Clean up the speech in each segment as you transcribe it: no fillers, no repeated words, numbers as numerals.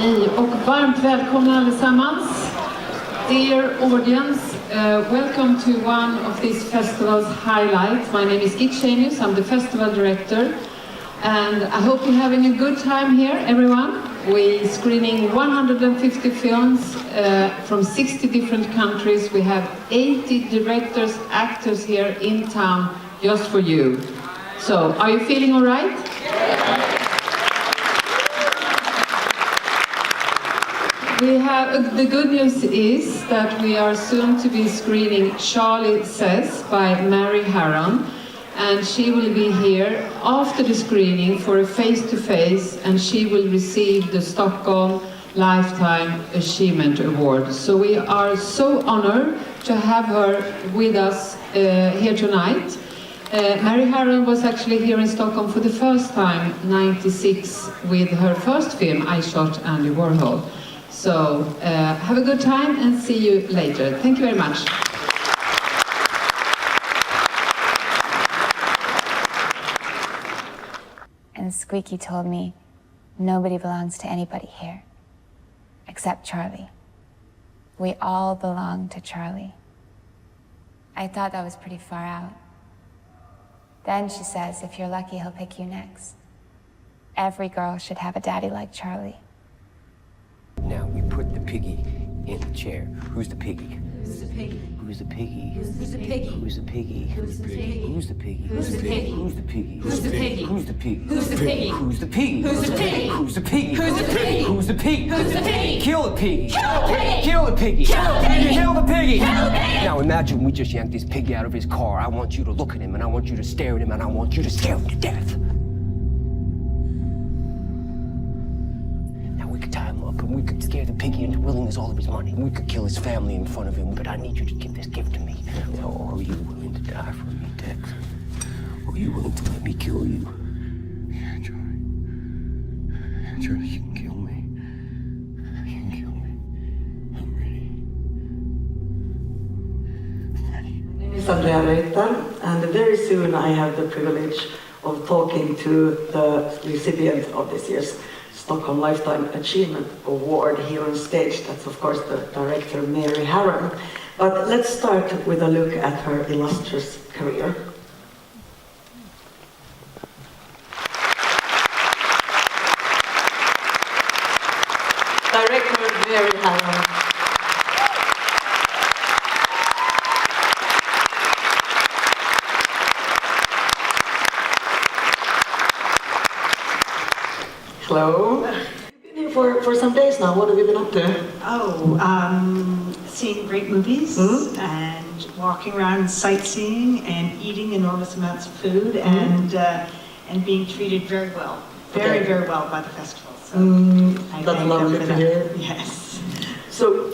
Hej och varmt välkomna allesammans. Dear audience, welcome to one of this festival's highlights. My name is Git Chenius, I'm the festival director, and I hope you're having a good time here, everyone. We're screening 150 films from 60 different countries. We have 80 directors, actors here in town just for you. So, are you feeling all right? We have, the good news is that we are soon to be screening Charlie Says by Mary Harron, and she will be here after the screening for a face-to-face, and she will receive the Stockholm Lifetime Achievement Award. So we are so honored to have her with us here tonight. Mary Harron was actually here in Stockholm for the first time, '96, with her first film, I Shot Andy Warhol. So, have a good time and see you later. Thank you very much. And Squeaky told me, nobody belongs to anybody here, except Charlie. We all belong to Charlie. I thought that was pretty far out. Then she says, if you're lucky, he'll pick you next. Every girl should have a daddy like Charlie. Now we put the piggy in the chair. Who's the piggy? Who's the piggy? Who's the piggy? Who's the piggy? Who's the piggy? Who's the piggy? Who's the piggy? Who's the piggy? Who's the piggy? Who's the piggy? Who's the piggy? Who's the piggy? Who's the piggy? Who's the piggy? Who's the piggy? Who's the piggy? Who's the piggy? Who's the piggy? Kill the piggy! Kill the piggy! Kill the piggy! Kill the piggy! Kill the piggy! Kill the piggy! Now imagine we just yanked this piggy out of his car. I want you to look at him, and I want you to stare at him, and I want you to scare him to death. Now we could tie him up, and we could scare the piggy into willing us all of his money. We could kill his family in front of him, but I need you to give this gift to me. Now, are you willing to die for me, Tex? Or are you willing to let me kill you? Yeah, Charlie. Charlie, you can kill me. You can kill me. I'm ready. I'm ready. My name is Andrea Reuter, and very soon I have the privilege of talking to the recipient of this year's Stockholm Lifetime Achievement Award here on stage. That's of course the director Mary Harron. But let's start with a look at her illustrious career. Director Mary Harron. Hello. You've been here for some days now. What have you been up to? Seeing great movies and walking around sightseeing and eating enormous amounts of food and being treated very well, very well by the festival. So I that's thank lovely them for to hear. that. Yes. So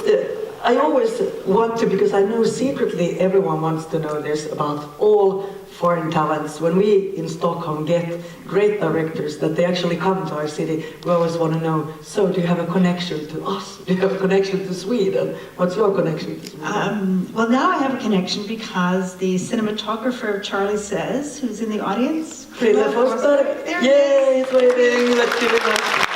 I always want to, because I know secretly everyone wants to know this about all foreign talents. When we in Stockholm get great directors that they actually come to our city, we always want to know, so do you have a connection to us? Do you have a connection to Sweden? What's your connection to Sweden? Well, now I have a connection because the cinematographer Charlie Says, who's in the audience, Frida Forsberg. There Yay, he's waving. Let's give it a...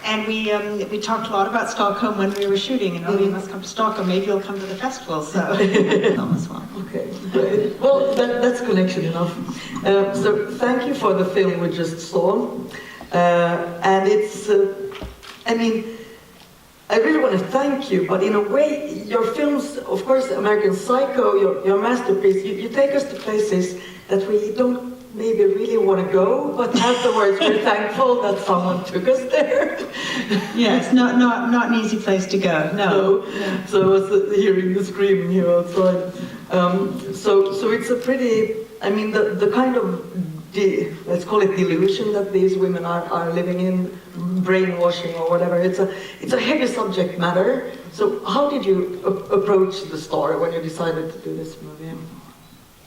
And we talked a lot about Stockholm when we were shooting, and you must come to Stockholm. Maybe you'll come to the festival. So, as well. Okay, great. Well, that's connection enough. So thank you for the film we just saw, and it's. I mean, I really want to thank you, but in a way, your films, of course, American Psycho, your masterpiece. You take us to places that we don't maybe really want to go, but afterwards we're thankful that someone took us there. Yes, not an easy place to go. No. So I was hearing the screaming here outside. So it's a pretty, I mean, the kind of, let's call it delusion that these women are living in, brainwashing or whatever. It's a heavy subject matter. So how did you approach the story when you decided to do this movie?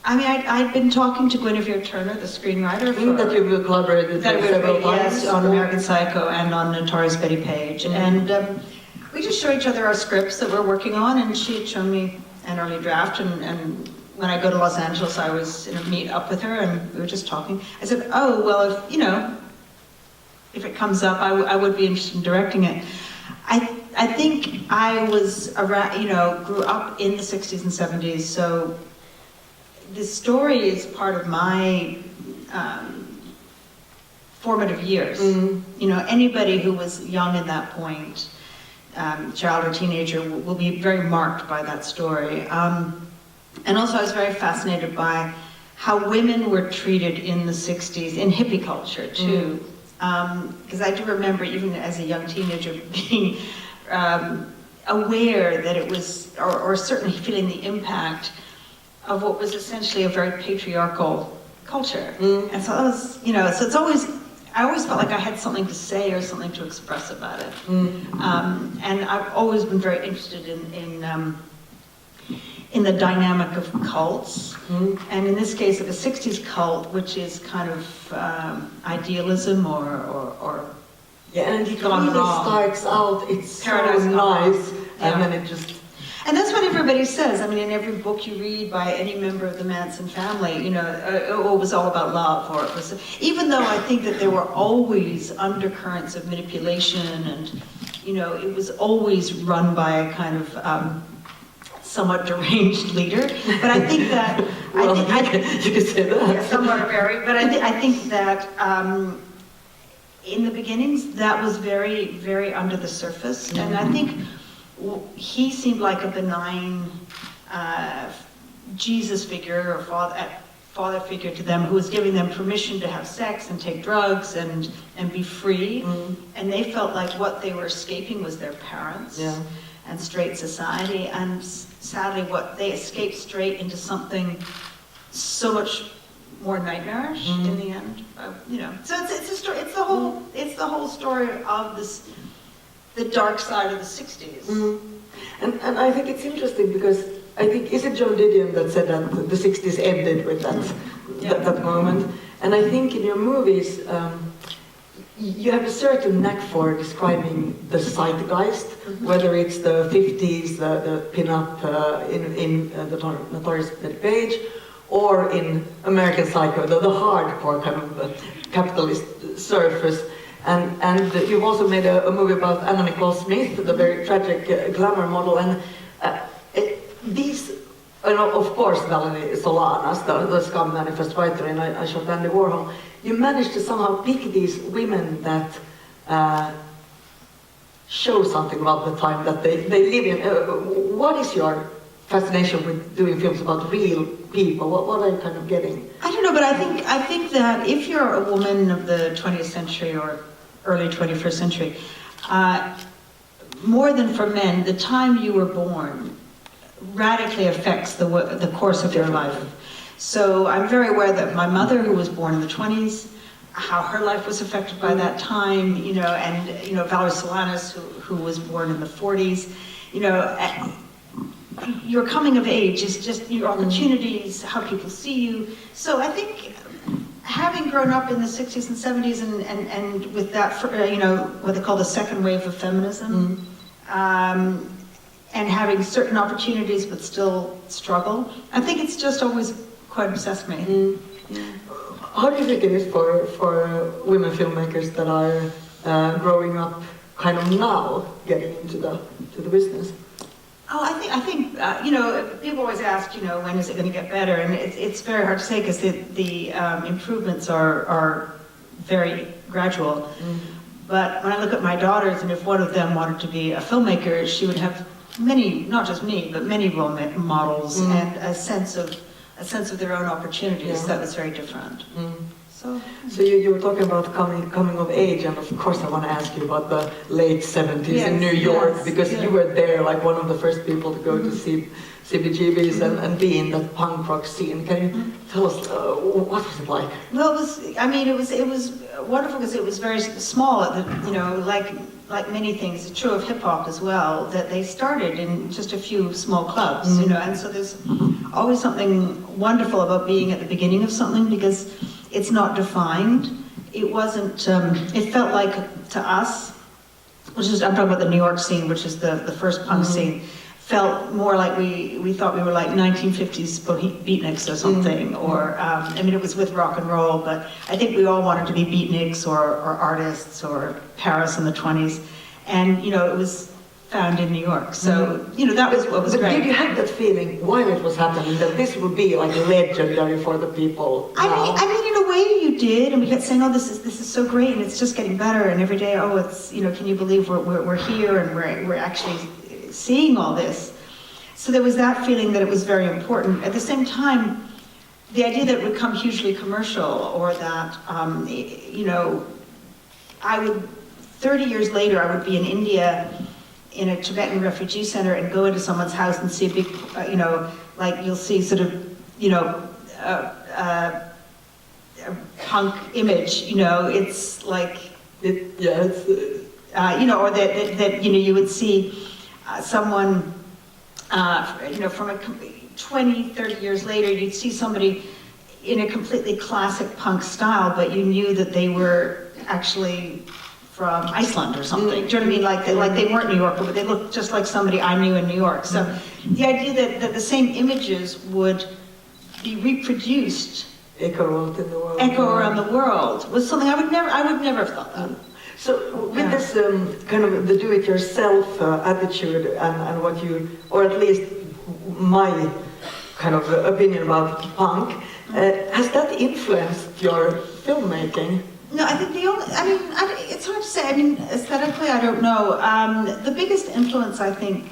I mean, I'd been talking to Guinevere Turner, the screenwriter, that you've collaborated with several times. Yes, on American Psycho and on Notorious Betty Page. And we just show each other our scripts that we're working on, and she had shown me an early draft, and when I go to Los Angeles, I was in a meet up with her and we were just talking. I said, oh, well, if, you know, if it comes up, I would be interested in directing it. I think I was around, you know, grew up in the 60s and 70s, so the story is part of my formative years. You know, anybody who was young at that point, child or teenager, will be very marked by that story. And also I was very fascinated by how women were treated in the 60s, in hippie culture too. Because I do remember, even as a young teenager, being aware that it was, or certainly feeling the impact of what was essentially a very patriarchal culture. And so that was, you know, so it's always, I always felt like I had something to say or something to express about it. And I've always been very interested in the dynamic of cults, and in this case of a 60s cult, which is kind of idealism or yeah, and it really starts out, it's Paradise so nice, and then it just... And that's what everybody says. I mean, in every book you read by any member of the Manson family, you know, it was all about love, or it was, even though I think that there were always undercurrents of manipulation, and, you know, it was always run by a kind of somewhat deranged leader. But I think that, well, you could say that. Yeah, somewhat very, but I think that in the beginnings, that was very, very under the surface, and I think he seemed like a benign Jesus figure or father figure to them, who was giving them permission to have sex and take drugs and be free. And they felt like what they were escaping was their parents and straight society. And sadly, what they escaped straight into something so much more nightmarish in the end. You know, so it's a story. It's the whole story of this. The dark side of the 60s. And I think it's interesting because I think, is it Joan Didion that said that the 60s ended with that moment? And I think in your movies, you have a certain knack for describing the zeitgeist, whether it's the 50s, the pin-up in the Notorious Page, or in American Psycho, the hardcore kind of capitalist surface. And you've also made a movie about Anna Nicole Smith, the very tragic glamour model, and these, of course, Valerie Solanas, the Scum Manifest writer, and I shot Andy Warhol. You managed to somehow pick these women that show something about the time that they live in. What is your fascination with doing films about real people? What are you kind of getting? I don't know, but I think that if you're a woman of the 20th century or early 21st century, more than for men, the time you were born radically affects the course of your life. So I'm very aware that my mother, who was born in the 20s, how her life was affected by that time, you know, and, you know, Valerie Solanas, who was born in the 40s, you know, your coming of age is just your opportunities, how people see you. So I think having grown up in the 60s and 70s and with that, you know, what they call the second wave of feminism, and having certain opportunities but still struggle, I think it's just always quite obsessed me. How do you think it is for women filmmakers that are growing up kind of now getting into the business? Oh, I think you know, people always ask, you know, when is it going to get better? And it's very hard to say because the improvements are very gradual. But when I look at my daughters, and if one of them wanted to be a filmmaker, she would have many, not just me, but many role models and a sense of their own opportunities that was very different. So you were talking about coming of age, and of course I want to ask you about the late 70s in New York, because you were there, like one of the first people to go to see CBGBs and be in that punk rock scene. Can you tell us what was it like? Well, it was wonderful because it was very small. You know, like many things, it's true of hip hop as well, that they started in just a few small clubs. You know, and so there's always something wonderful about being at the beginning of something because it's not defined. It wasn't, it felt like to us, I'm talking about the New York scene, which is the first punk scene, felt more like we thought we were like 1950s beatniks or something, or, I mean, it was with rock and roll, but I think we all wanted to be beatniks or artists or Paris in the 20s. And, you know, it was found in New York. So, you know, that was what was but great. Did you have that feeling while it was happening that this would be like legendary for the people now? I mean, in a way you did, and we kept saying, oh, this is so great, and it's just getting better, and every day, oh, it's, you know, can you believe we're here, and we're actually seeing all this. So there was that feeling that it was very important. At the same time, the idea that it would become hugely commercial, or that, you know, 30 years later, I would be in India in a Tibetan refugee center and go into someone's house and see a big, you know, like you'll see sort of, you know, a punk image, you know, it's like, you know, or that, you know, you would see someone, you know, from 20, 30 years later, you'd see somebody in a completely classic punk style, but you knew that they were actually from Iceland or something. Do you know what I mean? Like they weren't New Yorker, but they looked just like somebody I knew in New York. So the idea that the same images would be reproduced, echo around the world, was something I would never have thought that. So with this kind of the do-it-yourself attitude and what you, or at least my kind of opinion about punk, has that influenced your filmmaking? No, I think it's hard to say. I mean, aesthetically, I don't know. The biggest influence I think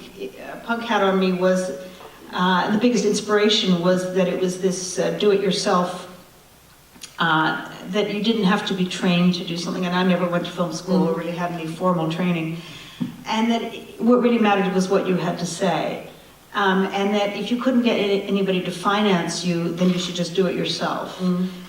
punk had on me was, and the biggest inspiration was that it was this do-it-yourself, that you didn't have to be trained to do something, and I never went to film school or really had any formal training, and that what really mattered was what you had to say, and that if you couldn't get anybody to finance you, then you should just do it yourself.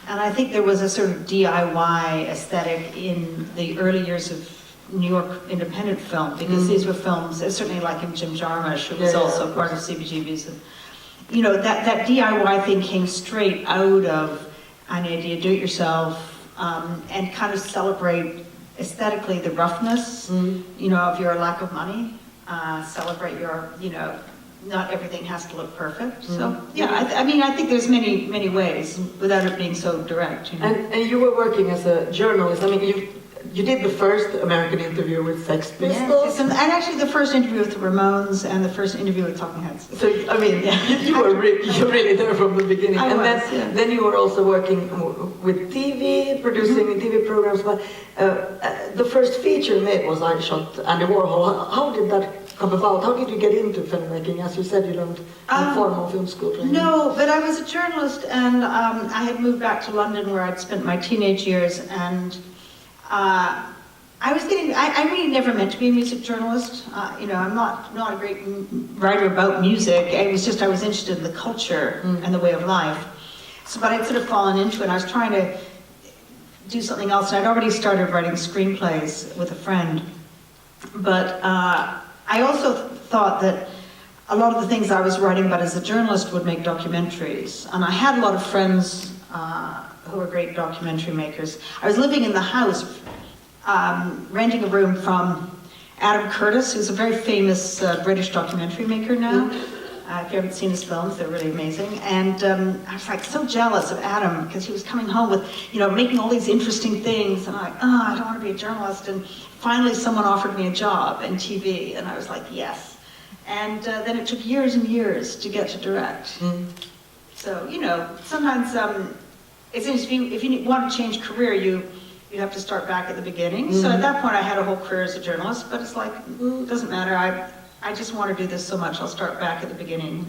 And I think there was a sort of DIY aesthetic in the early years of New York independent film, because these were films, certainly like in Jim Jarmusch, who was also part of CBGB's, and you know, that DIY thing came straight out of an idea, do it yourself, and kind of celebrate aesthetically the roughness, you know, of your lack of money, celebrate your, you know, not everything has to look perfect. So yeah, I mean, I think there's many ways without it being so direct. You know? And you were working as a journalist. I mean, you did the first American interview with Sex Pistols. Yes, and actually the first interview with the Ramones and the first interview with Talking Heads. So I mean, you were really there from the beginning. Then you were also working with TV, producing TV programs. But the first feature made was I Shot Andy Warhol. How did that come about? How did you get into filmmaking? As you said, you don't have formal film school training. No, but I was a journalist, and I had moved back to London where I'd spent my teenage years, and I really never meant to be a music journalist. You know, I'm not a great writer about music. It was just I was interested in the culture and the way of life. So, but I'd sort of fallen into it. I was trying to do something else, and I'd already started writing screenplays with a friend. But I also thought that a lot of the things I was writing about as a journalist would make documentaries. And I had a lot of friends who were great documentary makers. I was living in the house, renting a room from Adam Curtis, who's a very famous British documentary maker now. If you haven't seen his films, they're really amazing. And I was like so jealous of Adam because he was coming home with, you know, making all these interesting things. And I'm like, oh, I don't want to be a journalist. And finally someone offered me a job in TV, and I was like, yes. And then it took years and years to get to direct. So, you know, sometimes it's if you want to change career, you have to start back at the beginning. So at that point I had a whole career as a journalist, but it's like, it doesn't matter. I just want to do this so much, I'll start back at the beginning.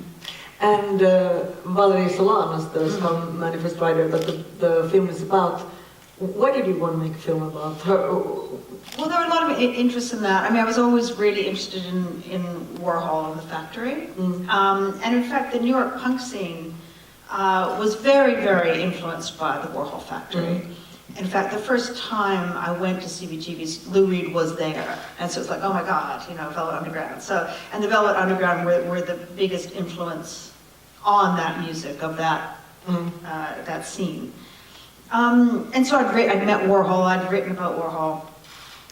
And Valerie Solanas, the Scum Manifest writer that the film is about, why did you want to make a film about her? Well, there were a lot of interest in that. I mean, I was always really interested in Warhol and the Factory. And in fact, the New York punk scene was very, very influenced by the Warhol Factory. In fact, the first time I went to CBGB's, Lou Reed was there. And so it's like, oh my God, you know, Velvet Underground. So, and the Velvet Underground were the biggest influence on that music, of that, that scene. And so I'd met Warhol, I'd written about Warhol.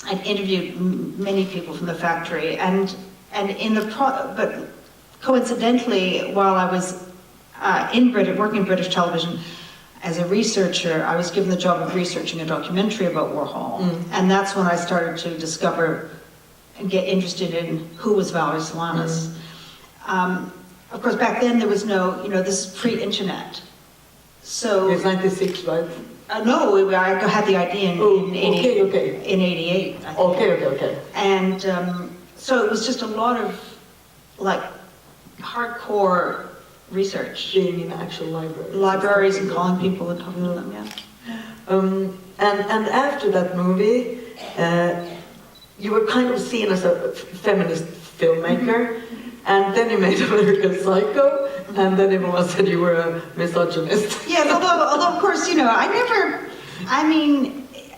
I'd interviewed many people from the Factory, and in the but coincidentally, while I was working in British television as a researcher, I was given the job of researching a documentary about Warhol. And that's when I started to discover and get interested in who was Valerie Solanas. Of course, back then there was no, this is pre-internet. So It's 96, right? no, I had the idea in 88. I think. Okay. And so it was just a lot of like hardcore research. Being in actual libraries. Libraries and calling people and talking to them, yeah. And after that movie, you were kind of seen as a feminist filmmaker, and then you made American Psycho, and then everyone said you were a misogynist. Yes, although of course,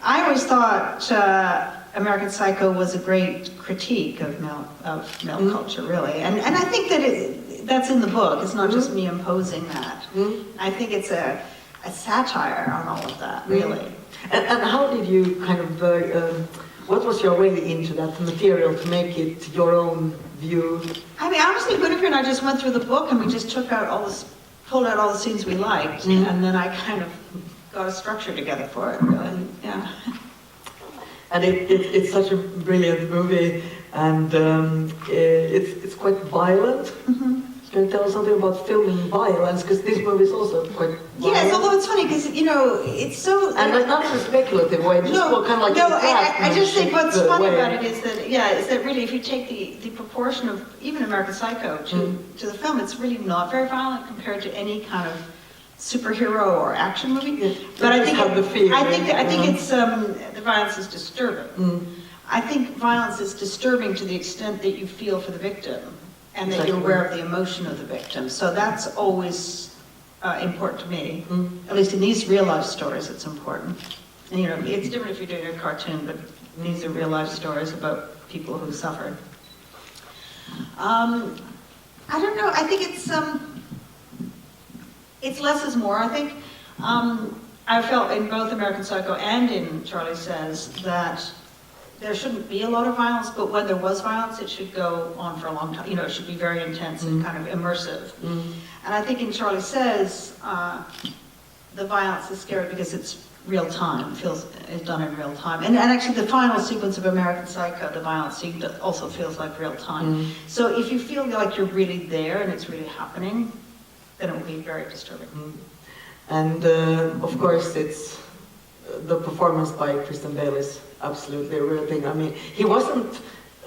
I always thought American Psycho was a great critique of male culture, really. And I think that that's in the book. It's not just me imposing that. I think it's a satire on all of that, really. And how did you kind of, what was your way into that material to make it your own view? I mean, honestly, Winifred and I just went through the book and we just pulled out all the scenes we liked, and then I kind of got a structure together for it, really, yeah. And it's such a brilliant movie, and it's quite violent. Can you tell us something about filming violence? Because this movie is also quite violent. Yes, although it's funny because it's so. And like not in a speculative way, just kind of like. No, I just think what's funny way. about it is that really if you take the proportion of even American Psycho to the film, it's really not very violent compared to any kind of superhero or action movie. But I think it's the violence is disturbing. I think violence is disturbing to the extent that you feel for the victim and that you're aware of the emotion of the victim. So that's always important to me. At least in these real life stories, it's important. And it's different if you're doing a cartoon, but these are real life stories about people who suffered. I don't know. I think it's less is more. I think I felt in both American Psycho and in Charlie Says that there shouldn't be a lot of violence, but when there was violence, it should go on for a long time. It should be very intense and kind of immersive. And I think in Charlie Says, the violence is scary because it's real time. It's done in real time. And actually the final sequence of American Psycho, the violence scene, also feels like real time. So if you feel like you're really there and it's really happening, then it will be very disturbing. And of course, it's the performance by Christian Bale is absolutely a real thing. I mean, he wasn't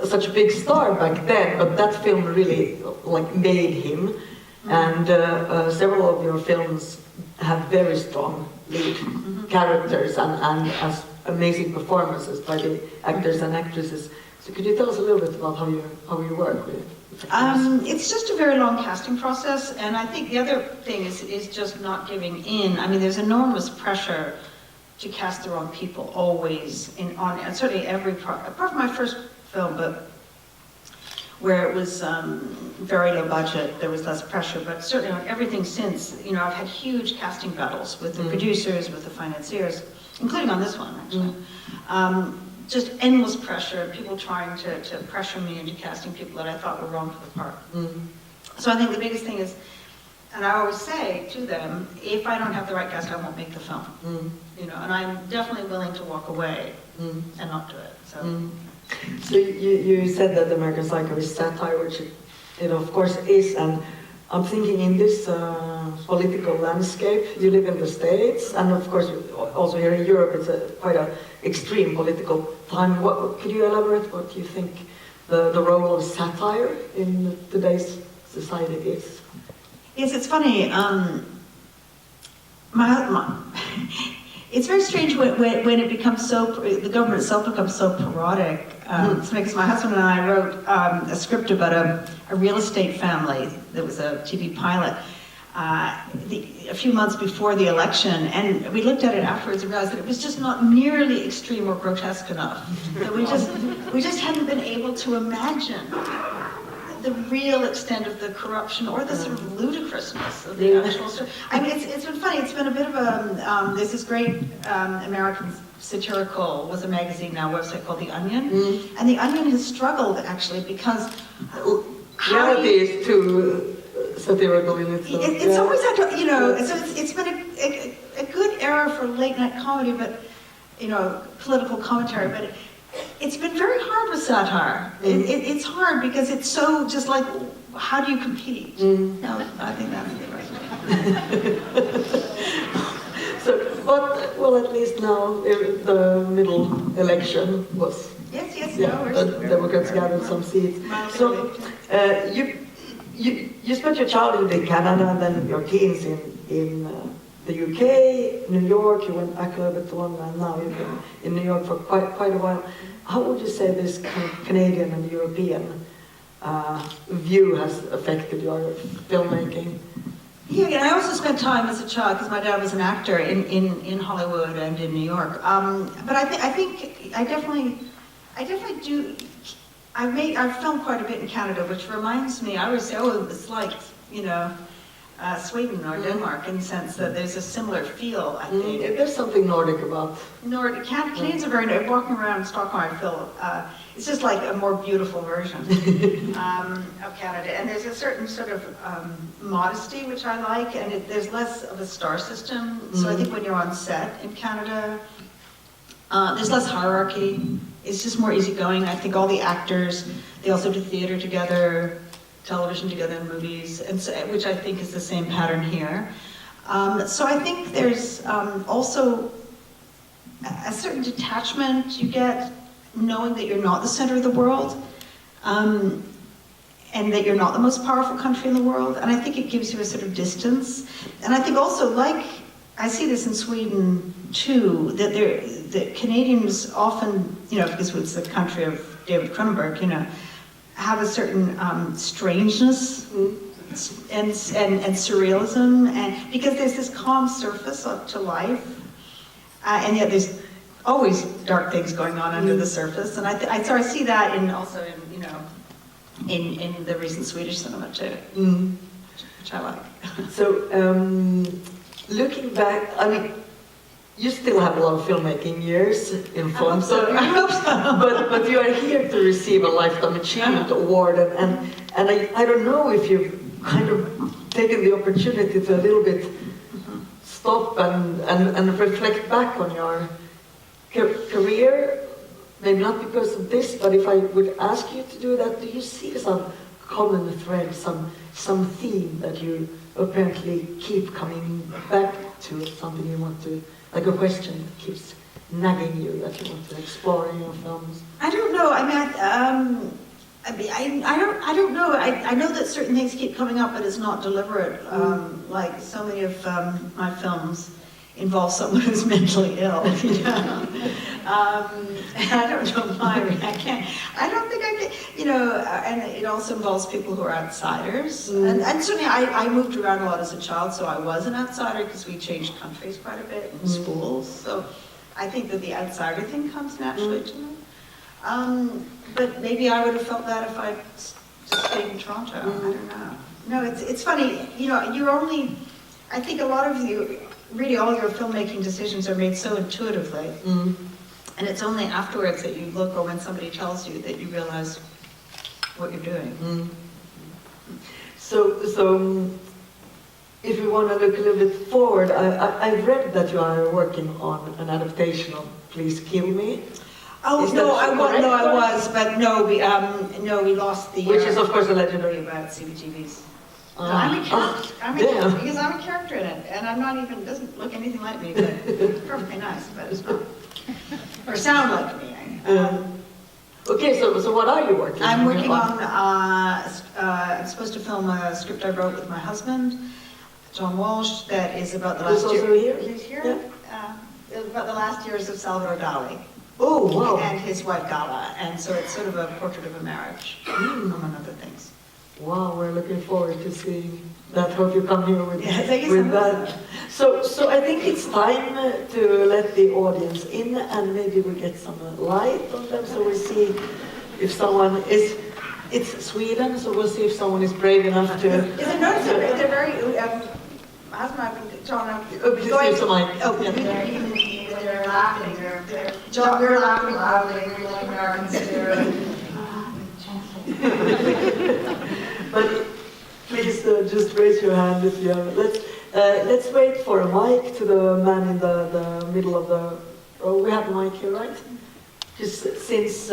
such a big star back then, but that film really made him. And several of your films have very strong lead characters and as amazing performances by the actors and actresses. So could you tell us a little bit about how you work with it? It's just a very long casting process, and I think the other thing is just not giving in. I mean, there's enormous pressure to cast the wrong people always on certainly every part, apart from my first film, but where it was very low budget, there was less pressure, but certainly on everything since, I've had huge casting battles with the producers, with the financiers, including on this one, actually. Just endless pressure, people trying to pressure me into casting people that I thought were wrong for the part. So I think the biggest thing is, and I always say to them, if I don't have the right cast, I won't make the film. And I'm definitely willing to walk away and not do it. So you said that American Psycho is satire, which it of course is, and I'm thinking in this political landscape, you live in the States, and of course also here in Europe, it's quite an extreme political time. Could you elaborate what you think the role of satire in today's society is? Yes, it's funny. It's very strange when it becomes the government itself becomes so parodic. Because my husband and I wrote a script about a real estate family that was a TV pilot a few months before the election, and we looked at it afterwards and realized that it was just not nearly extreme or grotesque enough. That we just hadn't been able to imagine the real extent of the corruption or the sort of ludicrousness of the actual story. I mean, it's been funny. It's been a bit of a, there's this great American satirical, was a magazine now, website called The Onion. And The Onion has struggled actually because reality is too satirical in itself. It's always had to, you know, it's been a good era for late night comedy, but, you know, political commentary, but it's been very hard with satire. It's hard because it's so just like, how do you compete? No, I think that's the right way. So, but, well, at least now the middle election was. Yes, Yeah, no, the Democrats gathered some seats. So, you spent your childhood in Canada, then your teens in the UK, New York. You went back a little bit to London, and now you've been in New York for quite a while. How would you say this kind of Canadian and European view has affected your filmmaking? Yeah, and I also spent time as a child because my dad was an actor in Hollywood and in New York. But I think I definitely do. I've filmed quite a bit in Canada, which reminds me. I always say, oh, it's like, you know, Sweden or Denmark, in the sense that there's a similar feel. I think There's something Nordic about. Canadians are very. Walking around Stockholm, I feel it's just like a more beautiful version of Canada, and there's a certain sort of modesty which I like, and there's less of a star system. So I think when you're on set in Canada, there's less hierarchy. It's just more easygoing. I think all the actors, they also do theater together, television together, and movies, and so, which I think is the same pattern here. So I think there's also a certain detachment you get knowing that you're not the center of the world, and that you're not the most powerful country in the world, and I think it gives you a sort of distance. And I think also, like, I see this in Sweden too, that Canadians often, you know, because it's the country of David Cronenberg, you know, have a certain strangeness and surrealism, and because there's this calm surface to life, and yet there's always dark things going on under the surface, and so I see that also in, you know, in the recent Swedish cinema too, which I like. So, looking back, I mean, you still have a lot of filmmaking years in front of you, but you are here to receive a Lifetime Achievement Award, and I don't know if you've kind of taken the opportunity to a little bit stop and reflect back on your career, maybe not because of this, but if I would ask you to do that, do you see some common thread, some theme that you apparently keep coming back to, something you want to, like a question that keeps nagging you that you want to explore in your films? I don't know. I don't know. I know that certain things keep coming up, but it's not deliberate. Like so many of my films involve someone who's mentally ill. You know? I don't know why. I don't think I can. You know, and it also involves people who are outsiders. And certainly, I moved around a lot as a child, so I was an outsider because we changed countries quite a bit in schools. So I think that the outsider thing comes naturally to me. But maybe I would have felt that if I just stayed in Toronto. I don't know. No, it's funny. You know, I think a lot of you, really all your filmmaking decisions are made so intuitively. And it's only afterwards that you look, or when somebody tells you, that you realize what you're doing. So if we want to look a little bit forward, I've read that you are working on an adaptation of Please Kill Me. Oh, I was, but no, we lost the... Which is, of course, a legendary... about CBGBs. I'm a character, because I'm a character in it, and I'm not even, doesn't look anything like me, but perfectly nice, but it's not. Or sound like me. Okay, so what are you working on? I'm working on, I'm supposed to film a script I wrote with my husband, John Walsh, that is about the last year. Here? He's here? Yeah. About the last years of Salvador Dali. Oh, wow. And his wife Gala, and so it's sort of a portrait of a marriage, among other things. Wow, we're looking forward to seeing that. Hope you come here with with that. So I think it's time to let the audience in, and maybe we get some light on them, so we see if someone is. It's Sweden, so we'll see if someone is brave enough to. Is it notice? They're very. John, please use the mic. Oh, they're laughing. John, we're laughing loudly. We're like Americans here. But please just raise your hand if you have it. Let's wait for a mic to the man in the middle of the row. We have a mic here, right? Just since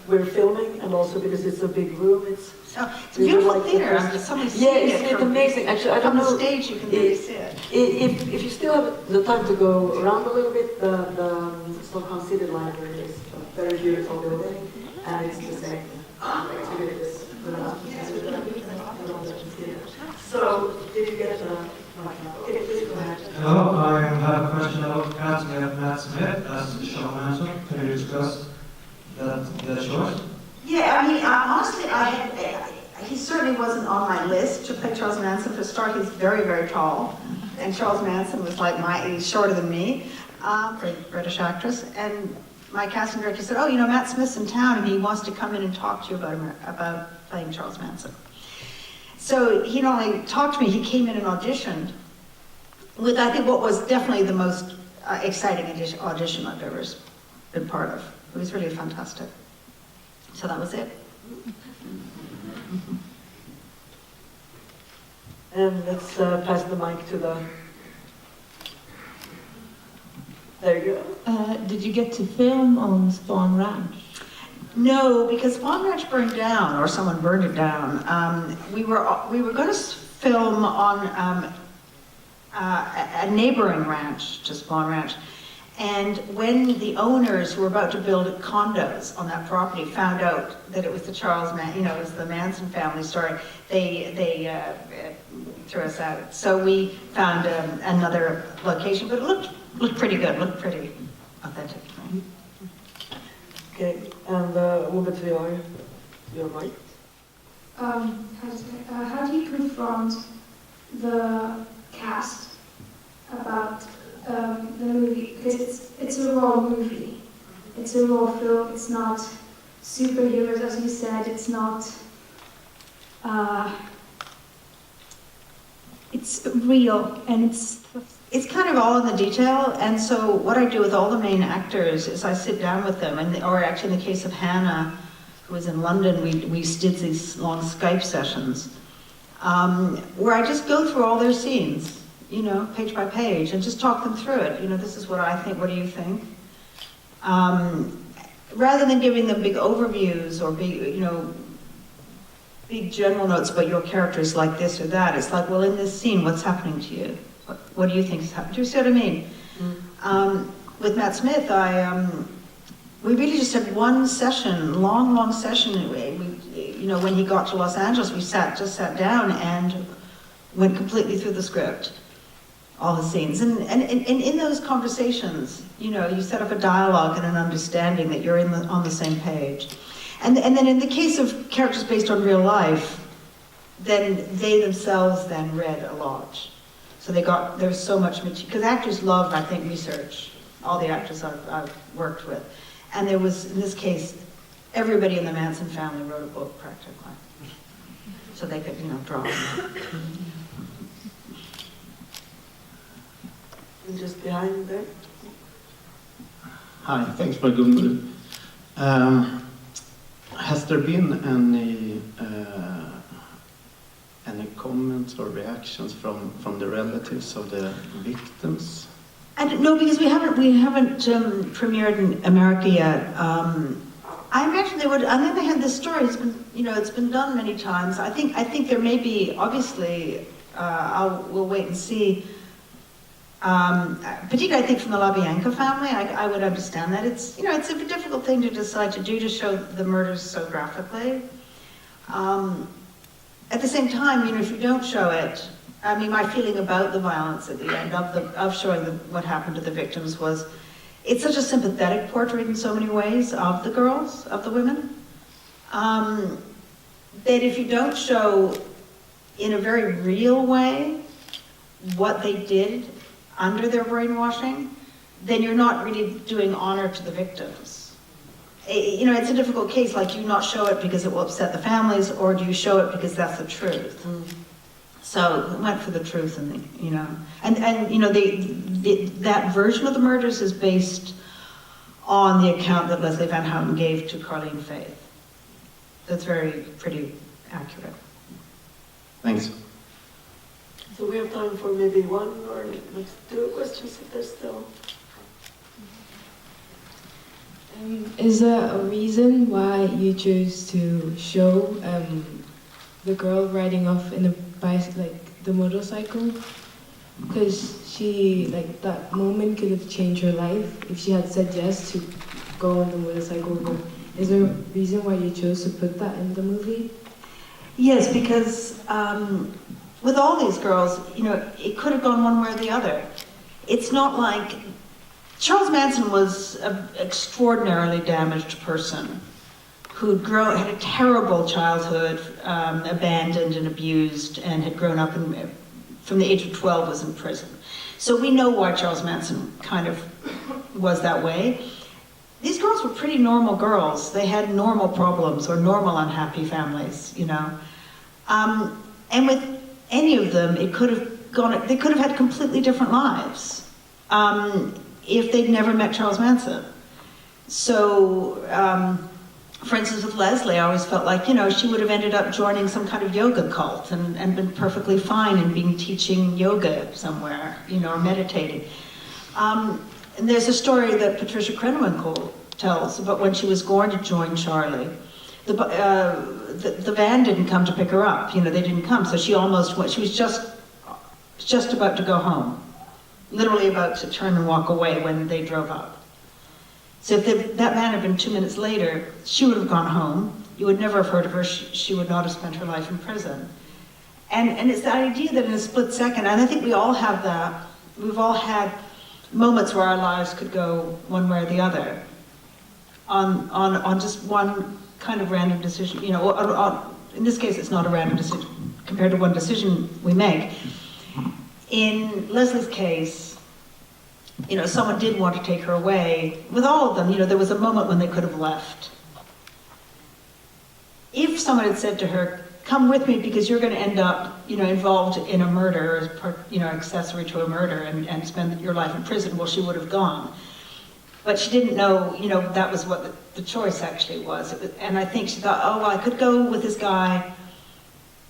we're filming and also because it's a big room, it's a beautiful theater. Somebody's yeah, seen isn't it it from, amazing? Actually, I don't from know. the stage. You can really see it. If you still have the time to go around a little bit, the Stockholm City Library is a very beautiful building, and it's the same. So, did you get okay, please go ahead. Hello, I have a question about casting Matt Smith as Charles Manson. Can you discuss that choice? Yeah, I mean, honestly, he certainly wasn't on my list to play Charles Manson. For a start, he's very, very tall, and Charles Manson was like he's shorter than me, for a British actress. And my casting director said, "Oh, you know, Matt Smith's in town, and he wants to come in and talk to you about playing Charles Manson." So he not only talked to me, he came in and auditioned with, I think, what was definitely the most exciting audition I've ever been part of. It was really fantastic. So that was it. And let's pass the mic to the... There you go. Did you get to film on Spawn Ranch? No, because Spawn Ranch burned down, or someone burned it down. We were going to film on a neighboring ranch to Spawn Ranch, and when the owners who were about to build condos on that property found out that it was the it was the Manson family story, they threw us out. So we found another location, but it looked pretty good, looked pretty authentic. Okay, and over to your right. How do you confront the cast about the movie? Because it's a raw movie, it's a raw film. It's not superheroes, as you said. It's not. It's real, and it's kind of all in the detail, and so what I do with all the main actors is I sit down with them, or actually in the case of Hannah, who was in London, we did these long Skype sessions, where I just go through all their scenes, you know, page by page, and just talk them through it. You know, this is what I think, what do you think? Rather than giving them big overviews or big general notes about your characters like this or that, it's like, well, in this scene, what's happening to you? What do you think is happening? Do you see what I mean? With Matt Smith, we really just had one session, long session. When he got to Los Angeles, we just sat down and went completely through the script, all the scenes. And in those conversations, you know, you set up a dialogue and an understanding that you're on the same page. And then in the case of characters based on real life, then they themselves then read a lot. So there's so much material, because actors love, I think, research, all the actors I've worked with. And there was, in this case, everybody in the Manson family wrote a book, practically. So they could, draw. And just behind there. Hi, thanks for Gunnar. Has there been any comments or reactions from the relatives of the victims? No, because we haven't premiered in America yet. I imagine they would. I think they had this story. It's been done many times. I think there may be. Obviously, we'll wait and see. Particularly, I think from the LaBianca family, I would understand that. It's a difficult thing to decide to do, to show the murders so graphically. At the same time, if you don't show it, I mean, my feeling about the violence at the end of showing what happened to the victims was, it's such a sympathetic portrait in so many ways of the girls, of the women, that if you don't show in a very real way what they did under their brainwashing, then you're not really doing honor to the victims. It's a difficult case, like, do you not show it because it will upset the families, or do you show it because that's the truth? So it went for the truth, and that version of the murders is based on the account that Leslie Van Houten gave to Carleen Faith. That's pretty accurate. Thanks. So we have time for maybe one or maybe two questions if there's still. Is there a reason why you chose to show the girl riding off in a bicycle, like the motorcycle? Because she, like, that moment could have changed her life if she had said yes to go on the motorcycle. But is there a reason why you chose to put that in the movie? Yes, because with all these girls, you know, it could have gone one way or the other. It's not like Charles Manson was an extraordinarily damaged person who'd had a terrible childhood, abandoned and abused, and had grown up from the age of 12 was in prison. So we know why Charles Manson kind of was that way. These girls were pretty normal girls. They had normal problems or normal unhappy families, you know. And with any of them, they could have had completely different lives if they'd never met Charles Manson. So, for instance, with Leslie, I always felt like, you know, she would have ended up joining some kind of yoga cult and been perfectly fine and being teaching yoga somewhere, you know, or meditating. And there's a story that Patricia Krenwinkel tells about when she was going to join Charlie. The van didn't come to pick her up, you know, they didn't come, so she almost went, she was just about to go home, literally about to turn and walk away when they drove up. So if that van had been 2 minutes later, she would have gone home, you would never have heard of her, she would not have spent her life in prison. And it's the idea that in a split second, and I think we all have that, we've all had moments where our lives could go one way or the other on just one kind of random decision, you know, in this case it's not a random decision compared to one decision we make. In Leslie's case, you know, someone did want to take her away. With all of them, you know, there was a moment when they could have left. If someone had said to her, come with me because you're going to end up, you know, involved in a murder, or, you know, accessory to a murder and spend your life in prison, well, she would have gone. But she didn't know, you know, that was what the choice actually was. And I think she thought, oh, well, I could go with this guy,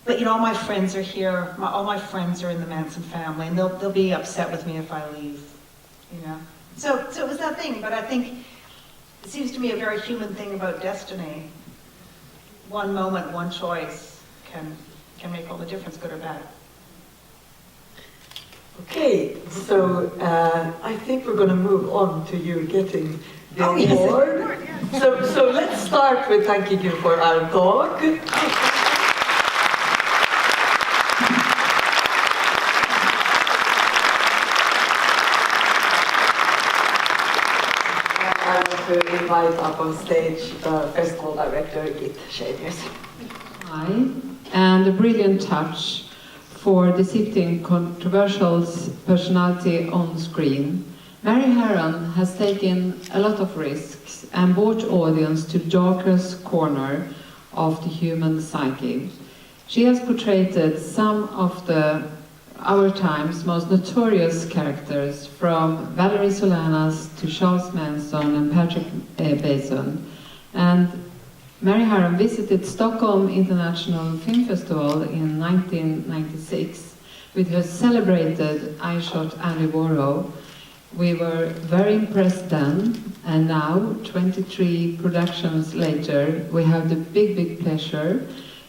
but, you know, all my friends are here, all my friends are in the Manson family, and they'll be upset with me if I leave, you know. So it was that thing, but I think it seems to me a very human thing about destiny. One moment, one choice can make all the difference, good or bad. Okay, so I think we're going to move on to you getting the award. Yes. So let's start with thanking you for our talk. I want to invite up on stage the festival director, Git Shaders. Hi, and a brilliant touch for depicting controversial personality on screen. Mary Harron has taken a lot of risks and brought audience to the darkest corner of the human psyche. She has portrayed some of our time's most notorious characters, from Valerie Solanas to Charles Manson and Patrick Bateson. And Mary Harron visited Stockholm International Film Festival in 1996 with her celebrated I Shot Andy Warhol. We were very impressed then, and now, 23 productions later, we have the big pleasure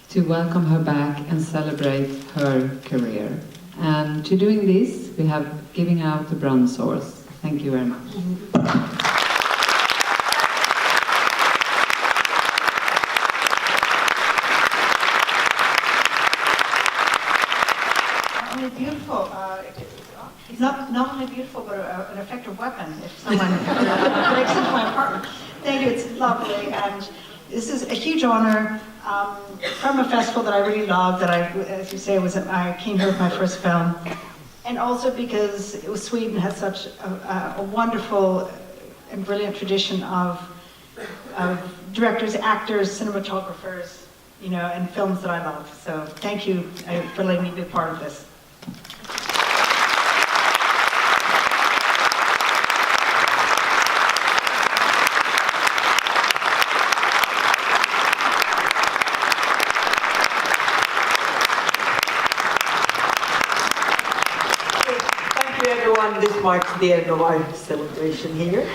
to welcome her back and celebrate her career. And to doing this, we have giving out the bronze horse. Thank you very much. Beautiful. It's not only beautiful, but an effective weapon if someone breaks into my apartment. Thank you, it's lovely, and this is a huge honor from a festival that I really love, that as you say, I came here with my first film, and also because Sweden has such a wonderful and brilliant tradition of directors, actors, cinematographers, you know, and films that I love. So thank you for letting me be part of this. marks the end of our celebration here.